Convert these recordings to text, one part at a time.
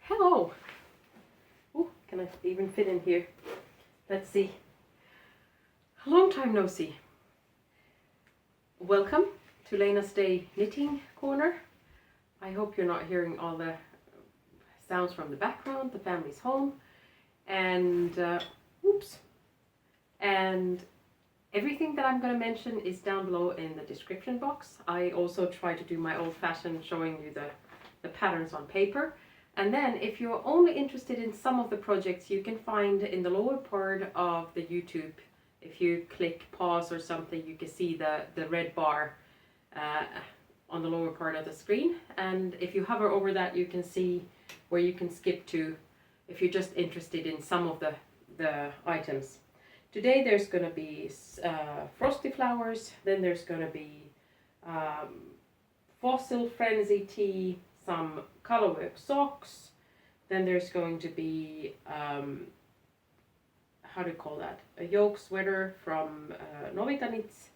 Hello! Oh, can I even fit in here? Let's see. A long time no see. Welcome to Leenasday Knitting Corner. I hope you're not hearing all the sounds from the background. The family's home. And, And everything that I'm going to mention is down below in the description box. I also try to do my old-fashioned showing you the patterns on paper. And then if you're only interested in some of the projects, you can find in the lower part of the YouTube, if you click pause or something, you can see the red bar on the lower part of the screen. And if you hover over that, you can see where you can skip to if you're just interested in some of the items. Today there's going to be Frosty Flowers, then there's going to be Fossil Frenzy Tea, some Colorwork Socks, then there's going to be, how do you call that, a yoke sweater from Novita knits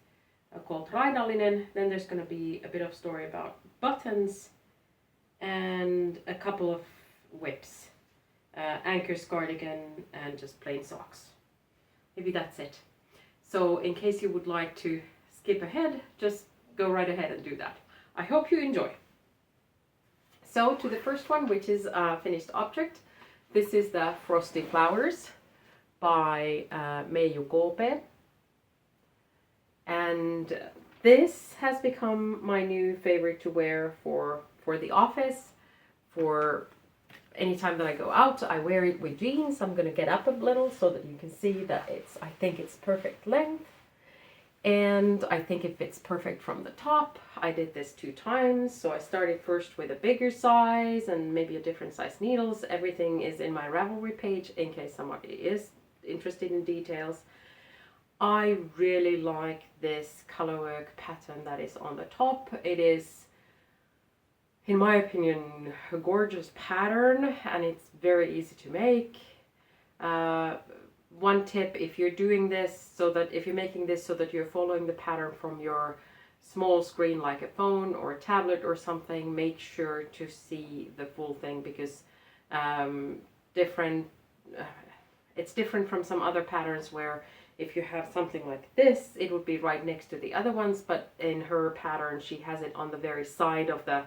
called Raidallinen, then there's going to be a bit of story about buttons, and a couple of whips, Anker's cardigan, and just plain socks. Maybe that's it. So in case you would like to skip ahead, just go right ahead and do that. I hope you enjoy. So to the first one, which is a finished object. This is the Frosty Flowers by Meiju K-P. And this has become my new favorite to wear for the office. For any time that I go out, I wear it with jeans. I'm going to get up a little so that you can see that I think it's perfect length. And I think it fits perfect from the top. I did this 2 times, so I started first with a bigger size and maybe a different size needles. Everything is in my Ravelry page in case somebody is interested in details. I really like this colorwork pattern that is on the top. It is, in my opinion, a gorgeous pattern, and it's very easy to make. One tip, if you're doing this if you're making this so that you're following the pattern from your small screen like a phone or a tablet or something, make sure to see the full thing, because it's different from some other patterns where if you have something like this, it would be right next to the other ones, but in her pattern she has it on the very side of the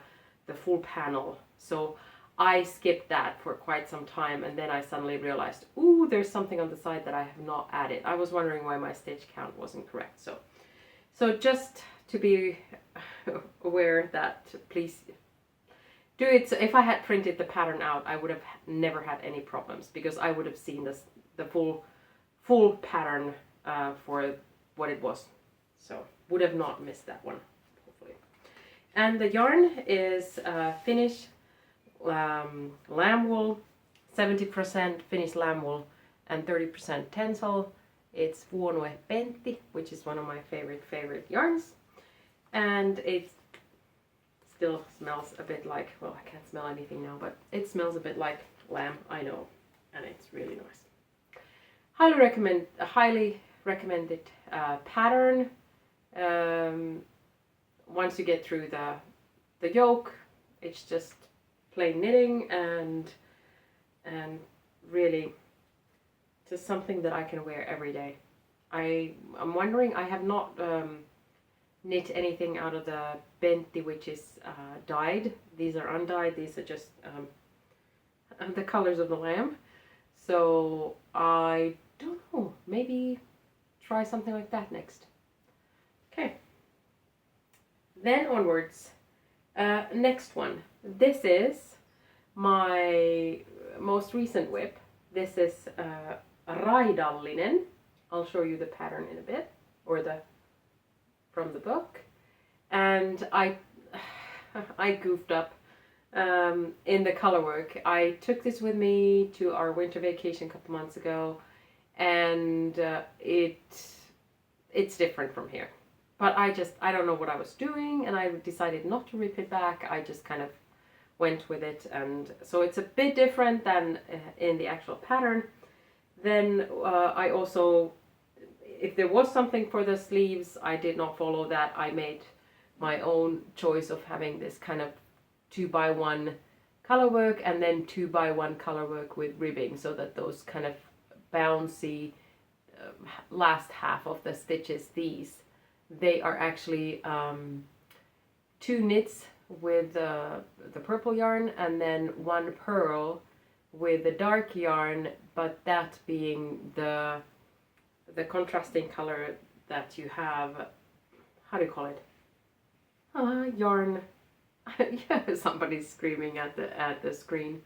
full panel. So I skipped that for quite some time, and then I suddenly realized, ooh, there's something on the side that I have not added. I was wondering why my stitch count wasn't correct. So just to be aware that, please do it. So if I had printed the pattern out, I would have never had any problems, because I would have seen the full pattern for what it was. So would have not missed that one, hopefully. And the yarn is Finnish lamb wool, 70% Finnish lamb wool and 30% tencel. It's Vuonue Pentti, which is one of my favorite yarns, and it still smells a bit like, well, I can't smell anything now, but it smells a bit like lamb, I know, and it's really nice. Highly recommended pattern. Once you get through the yoke, it's just plain knitting and really just something that I can wear every day. I'm wondering, I have not knit anything out of the Pentti, which is dyed. These are undyed. These are just the colors of the lamb. So I don't know, maybe try something like that next. Okay, then onwards. Next one. This is my most recent whip. This is Raidallinen. I'll show you the pattern in a bit, or from the book. And I goofed up in the color work. I took this with me to our winter vacation a couple months ago, and it's different from here. But I don't know what I was doing, and I decided not to rip it back. I just kind of went with it, and so it's a bit different than in the actual pattern. Then I also, if there was something for the sleeves, I did not follow that. I made my own choice of having this kind of 2x1 Colorwork, and then 2x1 Colorwork with ribbing, so that those kind of bouncy last half of the stitches, they are actually 2 knits with the purple yarn, and then 1 purl with the dark yarn, but that being the contrasting color that you have. How do you call it? Yarn. Yeah, somebody's screaming at the screen.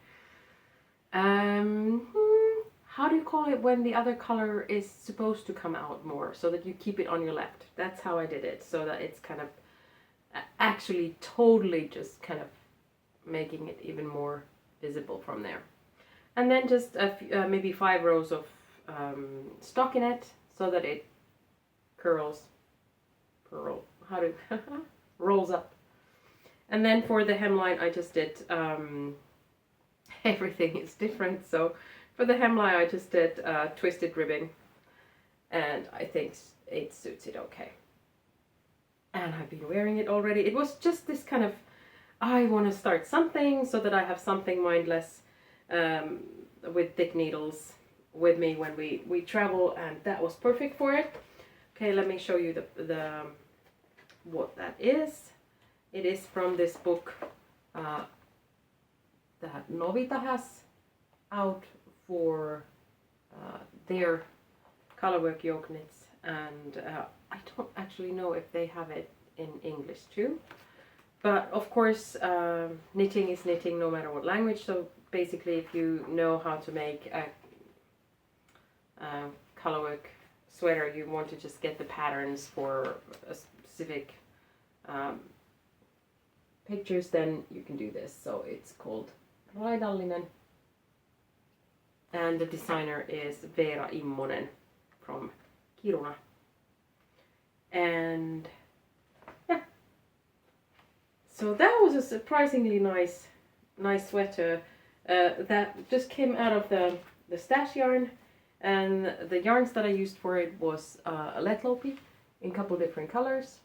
How do you call it when the other color is supposed to come out more, so that you keep it on your left? That's how I did it, so that it's kind of actually totally just kind of making it even more visible from there. And then just maybe 5 rows of stockinette, so that it rolls up. And then for the hemline, I just did, everything is different, so for the hemline I just did twisted ribbing, and I think it suits it okay. And I've been wearing it already. It was just this kind of, I want to start something so that I have something mindless with thick needles with me when we travel, and that was perfect for it. Okay, let me show you the what that is. It is from this book that Novita has out for their Colorwork yoke knits, and I don't actually know if they have it in English too. But of course, knitting is knitting no matter what language. So basically, if you know how to make a Colorwork sweater, you want to just get the patterns for a specific pictures, then you can do this. So it's called Raidallinen, and the designer is Veera Immonen from Kiruna. And yeah, so that was a surprisingly nice sweater that just came out of the stash yarn, and the yarns that I used for it was a Letlopi in a couple different colors.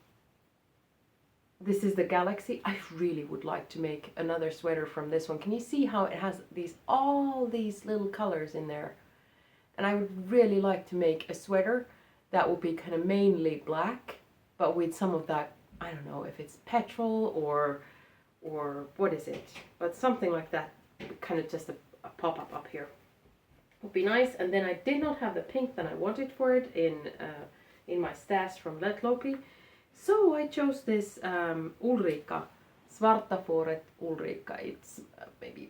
This is the Galaxy. I really would like to make another sweater from this one. Can you see how it has all these little colors in there? And I would really like to make a sweater that would be kind of mainly black, but with some of that, I don't know if it's petrol or what is it, but something like that, kind of just a pop-up up here would be nice. And then I did not have the pink that I wanted for it in my stash from Letlopi. So I chose this Ulrika, Svarta Fåret Ulrika. It's maybe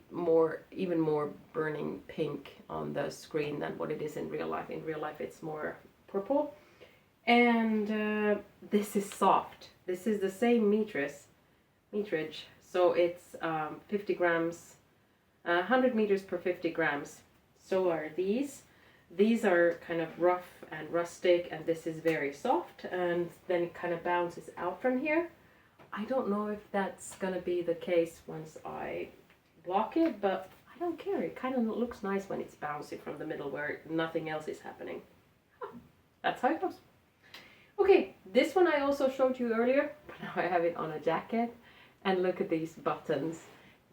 even more burning pink on the screen than what it is in real life. In real life it's more purple. And this is soft. This is the same meterage. So it's 50 grams, 100 meters per 50 grams. So are these. These are kind of rough and rustic, and this is very soft, and then it kind of bounces out from here. I don't know if that's gonna be the case once I block it, but I don't care. It kind of looks nice when it's bouncy from the middle where nothing else is happening. That's how it goes. Okay, this one I also showed you earlier, but now I have it on a jacket, and look at these buttons.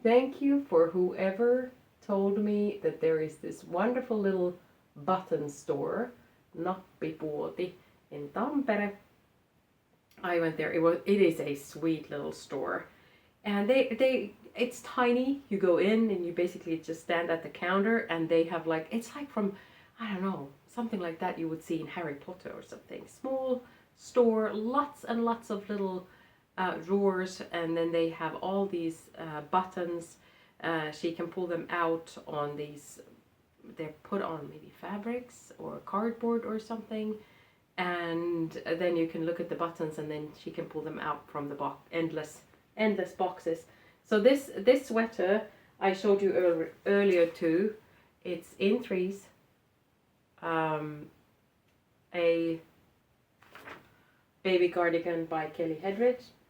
Thank you for whoever told me that there is this wonderful little button store, Nappipuoti, in Tampere. I went there. It is a sweet little store, and it's tiny. You go in and you basically just stand at the counter, and they have it's like from, I don't know, something like that you would see in Harry Potter or something. Small store, lots and lots of little drawers, and then they have all these buttons. She can pull them out on these. They're put on maybe fabrics or cardboard or something, and then you can look at the buttons, and then she can pull them out from the box. Endless boxes. So this sweater I showed you earlier too. It's in threes. A baby cardigan by Kelly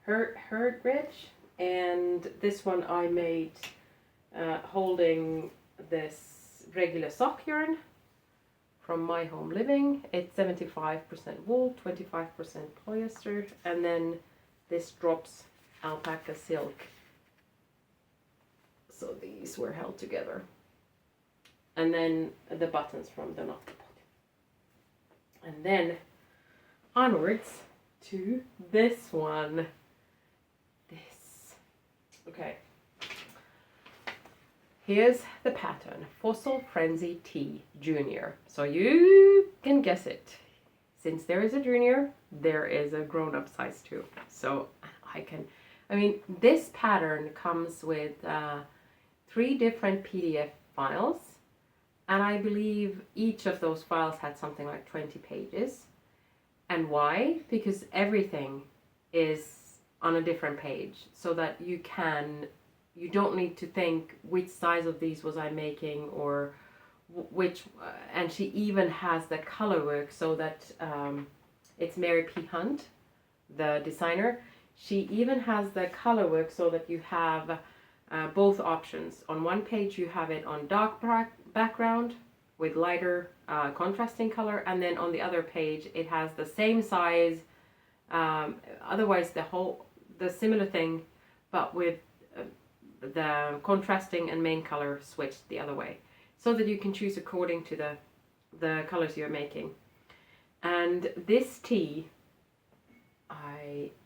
Herdrich, and this one I made holding this regular sock yarn from My Home Living. It's 75% wool, 25% polyester, and then this drops alpaca silk So these were held together. And then the buttons from the knot. And then onwards to this one. This. Okay. Here's the pattern. Fossil Frenzy T Junior. So you can guess it. Since there is a junior, there is a grown-up size too. So this pattern comes with 3 different PDF files. And I believe each of those files had something like 20 pages. And why? Because everything is on a different page, so that you don't need to think which size of these was I making or which, and she even has the color work so that it's Mary P. Hunt, the designer. She even has the color work so that you have both options. On one page you have it on dark background with lighter contrasting color, and then on the other page it has the same size, otherwise the similar thing, but with the contrasting and main color switched the other way, so that you can choose according to the colors you're making. And this tee,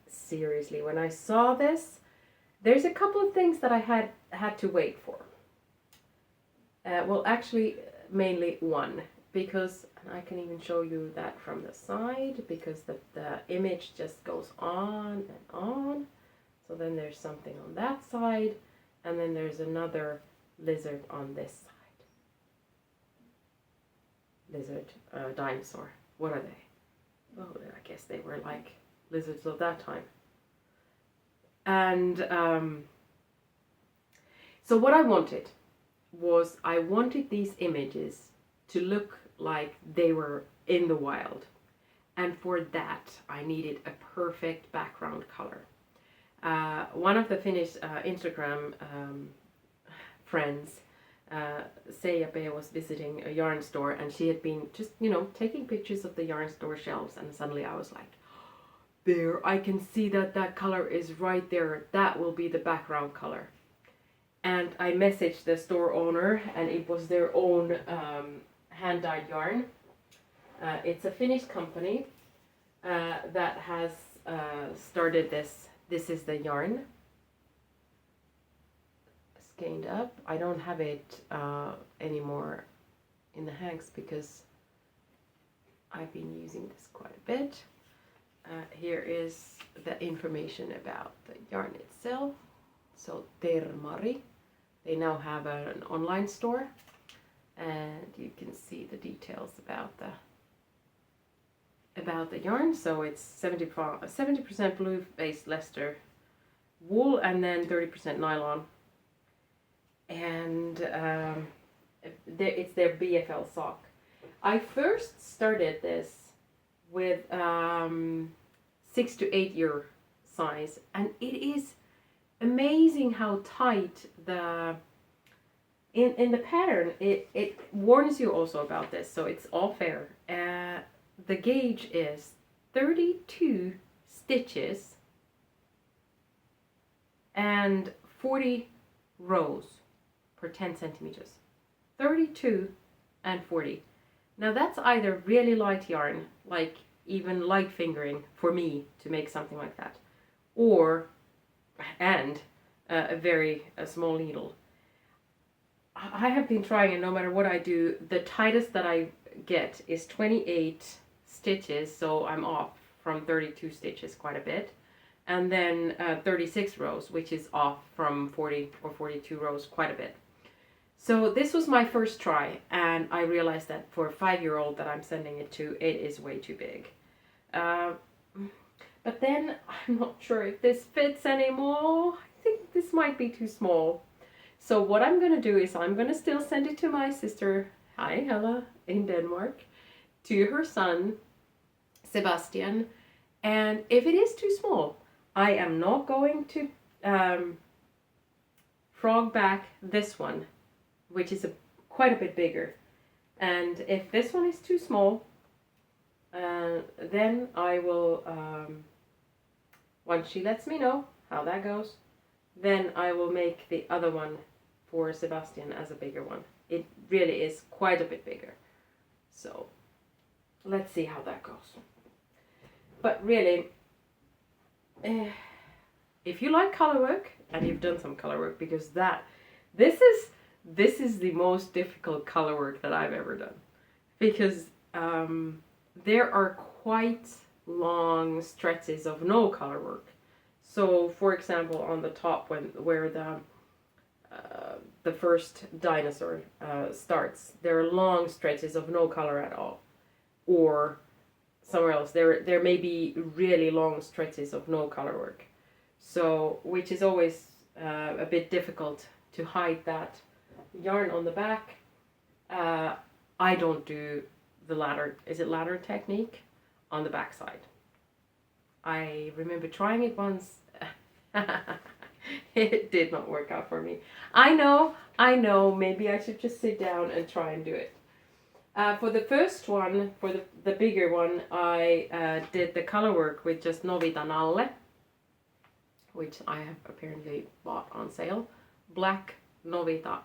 seriously, when I saw this, there's a couple of things that I had to wait for. Well, actually, mainly one, because I can even show you that from the side, because the image just goes on and on. So then there's something on that side, and then there's another lizard on this side. Lizard, dinosaur. What are they? Well, I guess they were like lizards of that time. And so what I wanted was, I wanted these images to look like they were in the wild. And for that, I needed a perfect background color. One of the Finnish Instagram friends, Seija P, was visiting a yarn store, and she had been just, taking pictures of the yarn store shelves, and suddenly I was like, there, I can see that color is right there. That will be the background color. And I messaged the store owner, and it was their own hand-dyed yarn. It's a Finnish company that has started this. This is the yarn. Skeined up. I don't have it anymore in the hanks because I've been using this quite a bit. Here is the information about the yarn itself. So Termari. They now have an online store, and you can see the details about the yarn. So it's 70% blue-based Leicester wool, and then 30% nylon. And it's their BFL sock. I first started this with 6 to 8 year size, and it is amazing how tight in the pattern it warns you also about this, so it's all fair. The gauge is 32 stitches and 40 rows per 10 centimeters. 32 and 40. Now that's either really light yarn, like even light fingering for me to make something like that, and a small needle. I have been trying, and no matter what I do, the tightest that I get is 28 stitches, so I'm off from 32 stitches quite a bit, and then 36 rows, which is off from 40 or 42 rows quite a bit. So this was my first try, and I realized that for a 5-year-old that I'm sending it to, it is way too big. But then I'm not sure if this fits anymore. I think this might be too small. So what I'm going to do is I'm going to still send it to my sister, Hella, in Denmark, to her son, Sebastian. And if it is too small, I am not going to frog back this one, which is quite a bit bigger. And if this one is too small, then I will, once she lets me know how that goes, then I will make the other one for Sebastian as a bigger one. It really is quite a bit bigger. So let's see how that goes. But really, if you like color work, and you've done some color work, because this is the most difficult color work that I've ever done, because there are quite long stretches of no color work. So for example, on the top where the first dinosaur starts, there are long stretches of no color at all. Or somewhere else, there may be really long stretches of no color work. So, which is always a bit difficult to hide that yarn on the back. I don't do the ladder, is it ladder technique, on the back side. I remember trying it once. It did not work out for me. I know, maybe I should just sit down and try and do it. For the first one, for the bigger one, I did the color work with just Novita Nalle, which I have apparently bought on sale. Black Novita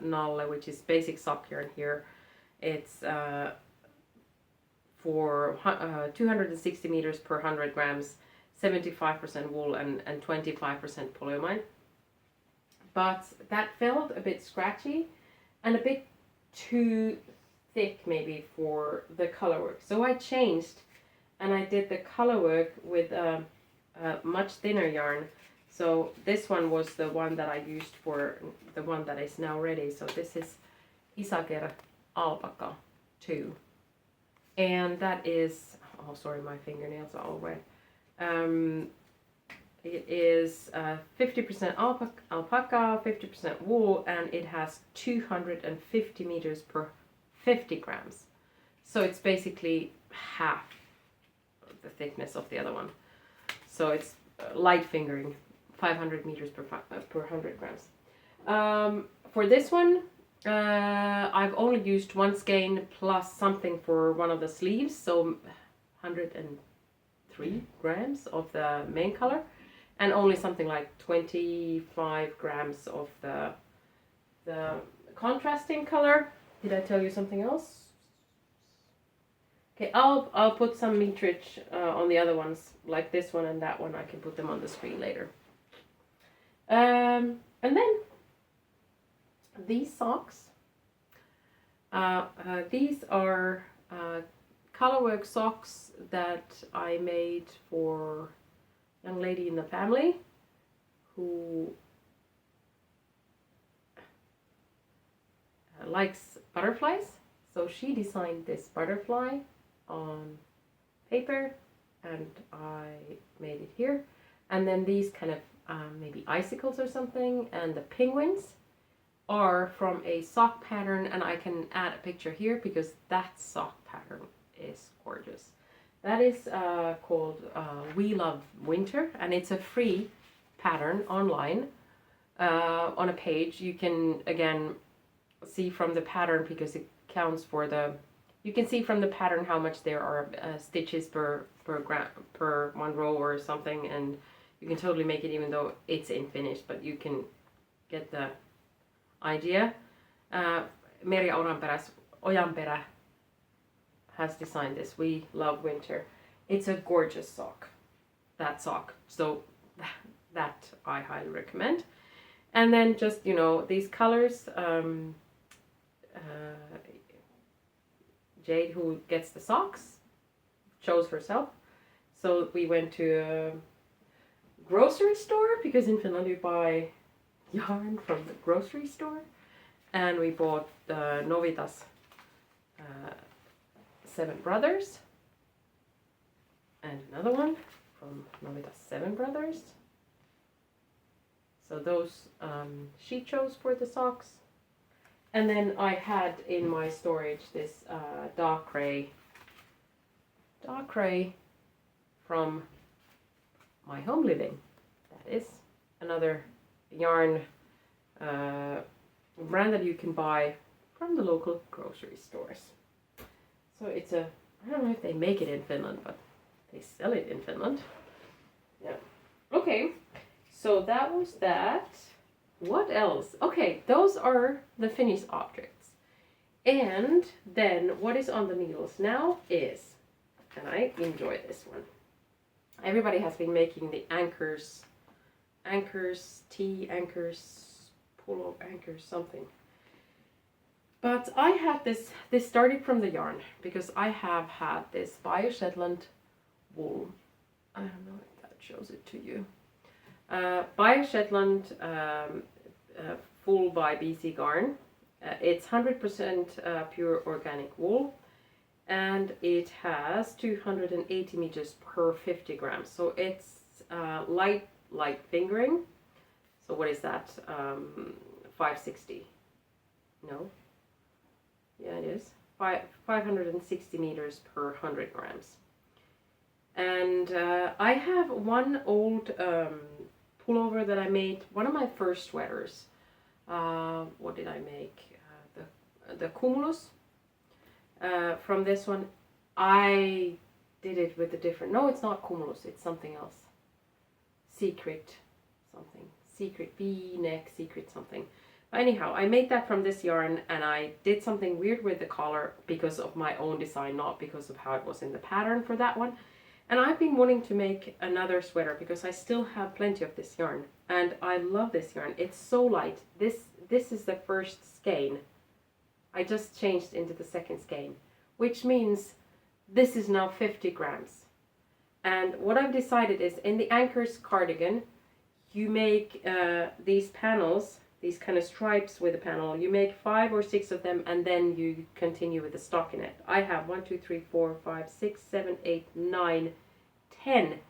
Nalle, which is basic sock yarn here. It's for 260 meters per 100 grams, 75% wool and 25% polyamide. But that felt a bit scratchy and a bit too thick maybe for the color work. So I changed and I did the color work with a much thinner yarn. So this one was the one that I used for the one that is now ready. So this is Isager Alpaca 2. And that is, oh sorry, my fingernails are all red. It is 50% alpaca, 50% wool, and it has 250 meters per 50 grams. So it's basically half the thickness of the other one. So it's light fingering, 500 meters per 100 grams. For this one, I've only used one skein plus something for one of the sleeves, so 103 grams of the main color, and only something like 25 grams of the contrasting color. Did I tell you something else? Okay, I'll put some metrage on the other ones, like this one and that one. I can put them on the screen later. And then these socks. These are Colorwork socks that I made for a young lady in the family who likes butterflies. So she designed this butterfly on paper and I made it here. And then these kind of maybe icicles or something, and the penguins are from a sock pattern, and I can add a picture here because that sock pattern is gorgeous. That is called We Love Winter, and it's a free pattern online on a page. You can again see from the pattern because it counts for the. You can see from the pattern how much there are stitches per one row or something, and you can totally make it even though it's in Finnish, but you can get the idea. Merja Ojanperä has designed this. We Love Winter. It's a gorgeous sock. That sock. So that I highly recommend. And then just, you know, these colors. Jade, who gets the socks, chose herself. So we went to a grocery store because in Finland you buy yarn from the grocery store, and we bought Novita's 7 Brothers and another one from Novita's 7 Brothers. So those she chose for the socks. And then I had in my storage this dark gray from My Home Living. That is another yarn brand that you can buy from the local grocery stores. So it's a, I don't know if they make it in Finland, but they sell it in Finland. Yeah. Okay, so that was that. what else? Okay, those are the finished objects. And then what is on the needles now is, and I enjoy this one. Everybody has been making the Ankers, pullover, Ankers, something. But I had this started from the yarn, because I have had this Bio-Shetland wool. I don't know if that shows it to you. Bio-Shetland wool by BC Garn. It's 100% pure organic wool, and it has 280 meters per 50 grams. So it's light fingering. So what is that? 560? No. Yeah, it is. 560 meters per 100 grams. And I have one old pullover that I made, one of my first sweaters. What did I make? The Cumulus. From this one, I did it with a different, no, it's not Cumulus, it's something else. Secret something. Secret V-neck, secret something. Anyhow, I made that from this yarn, and I did something weird with the collar because of my own design, not because of how it was in the pattern for that one. And I've been wanting to make another sweater because I still have plenty of this yarn, and I love this yarn. It's so light. This is the first skein. I just changed into the second skein, which means this is now 50 grams. And what I've decided is, in the Anker's cardigan, you make these panels, these kind of stripes with a panel. You make 5 or 6 of them, and then you continue with the stockinette. I have 1, 2, 3, 4, 5, 6, 7, 8, 9, 10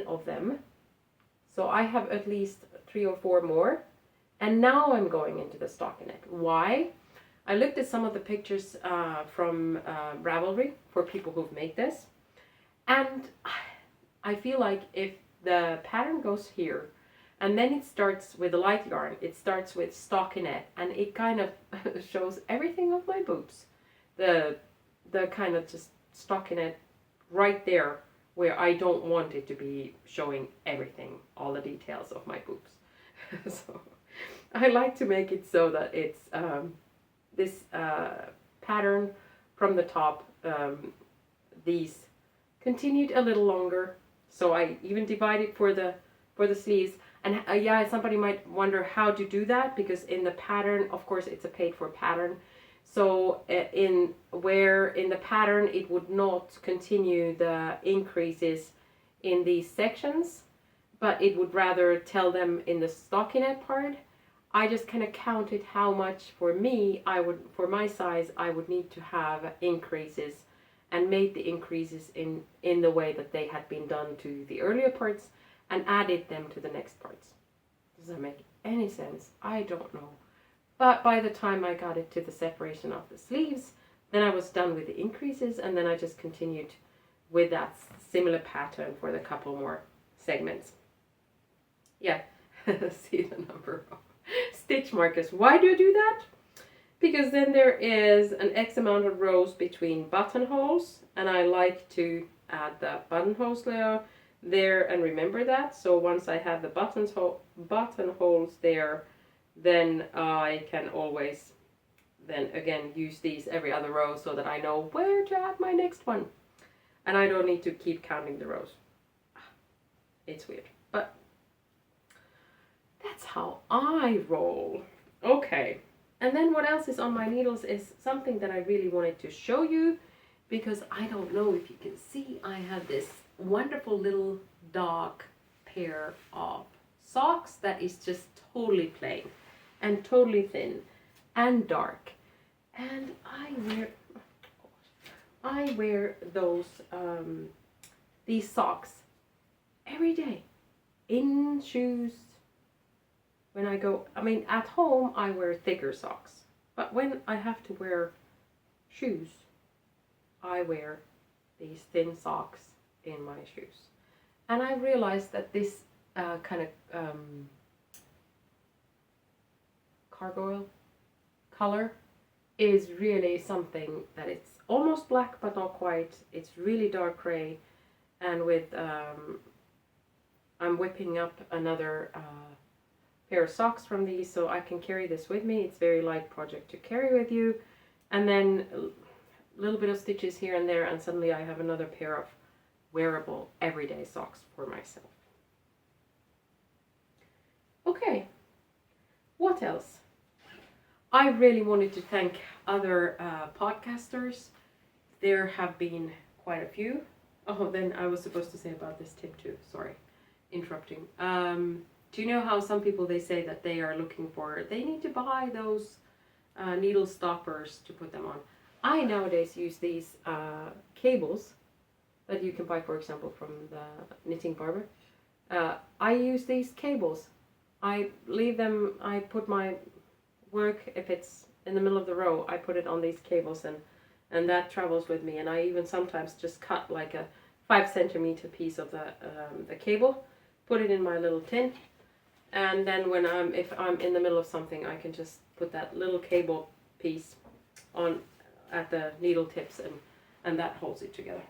of them. So I have at least 3 or 4 more. And now I'm going into the stockinette. Why? I looked at some of the pictures from Ravelry for people who've made this. And I feel like if the pattern goes here, and then it starts with a light yarn, it starts with stockinette, and it kind of shows everything of my boobs. The kind of just stockinette right there, where I don't want it to be showing everything, all the details of my boobs. So I like to make it so that it's this pattern from the top, these continued a little longer. So I even divided for the sleeves. And yeah, somebody might wonder how to do that, because in the pattern, of course, it's a paid for pattern. So in the pattern, it would not continue the increases in these sections, but it would rather tell them in the stockinette part. I just kind of counted how much for me, for my size, I would need to have increases, and made the increases in the way that they had been done to the earlier parts, and added them to the next parts. Does that make any sense? I don't know. But by the time I got it to the separation of the sleeves, then I was done with the increases, and then I just continued with that similar pattern for the couple more segments. Yeah, see the number of stitch markers. Why do I do that? Because then there is an X amount of rows between buttonholes, and I like to add the buttonholes there and remember that. So once I have the buttonholes there, then I can always then again use these every other row, so that I know where to add my next one, and I don't need to keep counting the rows. It's weird, but that's how I roll. Okay, and then what else is on my needles is something that I really wanted to show you, because I don't know if you can see, I have this wonderful little dark pair of socks that is just totally plain and totally thin and dark, and I wear those these socks every day in shoes. When I go, I mean, at home I wear thicker socks, but when I have to wear shoes, I wear these thin socks in my shoes. And I realized that this kind of cargo oil color is really something that it's almost black but not quite. It's really dark gray, and with I'm whipping up another pair of socks from these, so I can carry this with me. It's a very light project to carry with you. And then a little bit of stitches here and there, and suddenly I have another pair of wearable everyday socks for myself. Okay, what else? I really wanted to thank other podcasters. There have been quite a few. Oh, then I was supposed to say about this tip too. Sorry, interrupting. Do you know how some people, they say that they are looking for, they need to buy those needle stoppers to put them on. I nowadays use these cables that you can buy, for example, from the Knitting Barber. I use these cables. I leave them, I put my work, if it's in the middle of the row, I put it on these cables, and that travels with me. And I even sometimes just cut like a 5 centimeter piece of the cable, put it in my little tin, and then when if I'm in the middle of something, I can just put that little cable piece on at the needle tips, and that holds it together.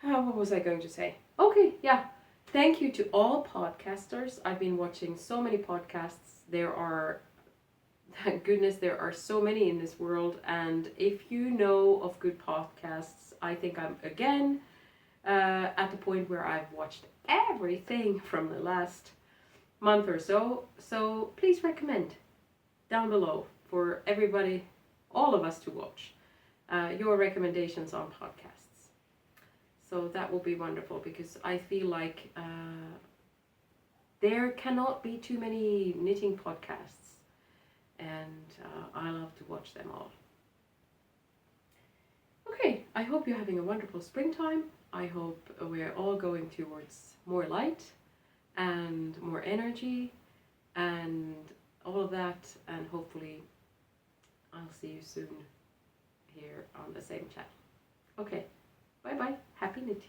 What was I going to say? Okay, yeah. Thank you to all podcasters. I've been watching so many podcasts. There are, thank goodness, there are so many in this world. And if you know of good podcasts, I think I'm again at the point where I've watched everything from the last month or so. So please recommend down below for everybody, all of us to watch your recommendations on podcasts. So that will be wonderful, because I feel like there cannot be too many knitting podcasts, and I love to watch them all. Okay, I hope you're having a wonderful springtime. I hope we're all going towards more light and more energy and all of that, and hopefully I'll see you soon here on the same channel. Okay, bye bye, happy knitting.